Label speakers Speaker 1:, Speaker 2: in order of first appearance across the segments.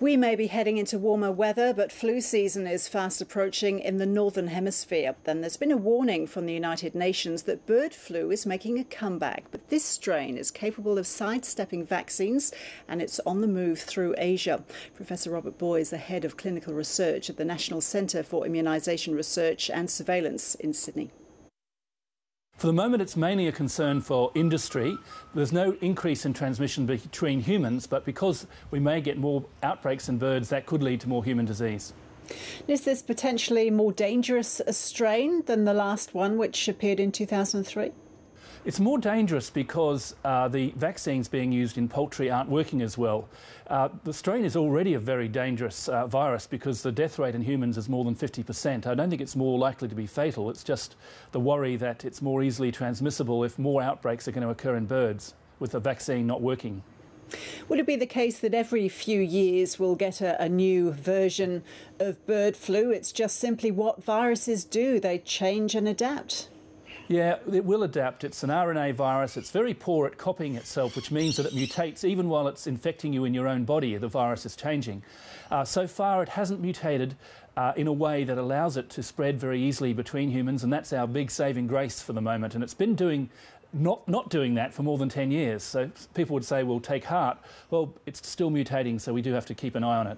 Speaker 1: We may be heading into warmer weather, but flu season is fast approaching in the Northern Hemisphere. Then there's been a warning from the United Nations that bird flu is making a comeback. But this strain is capable of sidestepping vaccines and it's on the move through Asia. Professor Robert Booy is the head of clinical research at the National Centre for Immunisation Research and Surveillance in Sydney.
Speaker 2: For the moment, it's mainly a concern for industry. There's no increase in transmission between humans, but because we may get more outbreaks in birds, that could lead to more human disease.
Speaker 1: Is this potentially more dangerous a strain than the last one, which appeared in 2003?
Speaker 2: It's more dangerous because the vaccines being used in poultry aren't working as well. The strain is already a very dangerous virus because the death rate in humans is more than 50%. I don't think it's more likely to be fatal. It's just the worry that it's more easily transmissible if more outbreaks are going to occur in birds with the vaccine not working.
Speaker 1: Would it be the case that every few years we'll get a new version of bird flu? It's just simply what viruses do. They change and adapt.
Speaker 2: Yeah, it will adapt. It's an RNA virus. It's very poor at copying itself, which means that it mutates even while it's infecting you in your own body. The virus is changing. So far, it hasn't mutated in a way that allows it to spread very easily between humans, and that's our big saving grace for the moment. And it's been not doing that for more than 10 years. So people would say, well, take heart. Well, it's still mutating, so we do have to keep an eye on it.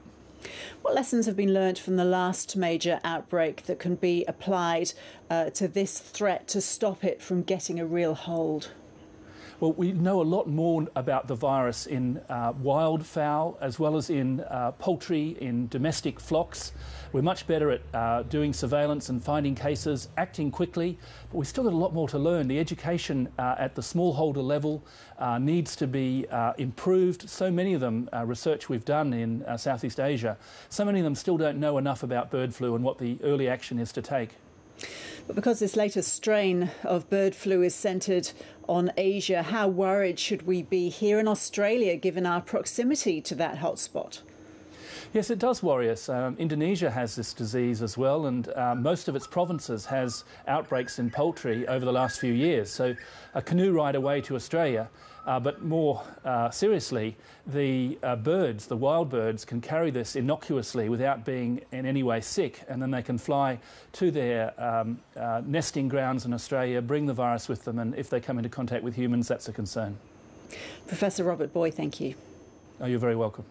Speaker 1: What lessons have been learnt from the last major outbreak that can be applied to this threat to stop it from getting a real hold?
Speaker 2: Well, we know a lot more about the virus in wildfowl as well as in poultry, in domestic flocks. We're much better at doing surveillance and finding cases, acting quickly, but we've still got a lot more to learn. The education at the smallholder level needs to be improved. So many of them, research we've done in Southeast Asia, so many of them still don't know enough about bird flu and what the early action is to take.
Speaker 1: But because this latest strain of bird flu is centred on Asia, how worried should we be here in Australia, given our proximity to that hotspot?
Speaker 2: Yes, it does worry us. Indonesia has this disease as well, and most of its provinces has outbreaks in poultry over the last few years. So a canoe ride away to Australia, but more seriously, the birds, the wild birds, can carry this innocuously without being in any way sick, and then they can fly to their nesting grounds in Australia, bring the virus with them, and if they come into contact with humans, that's a concern.
Speaker 1: Professor Robert Booy, thank you.
Speaker 2: Oh, you're very welcome.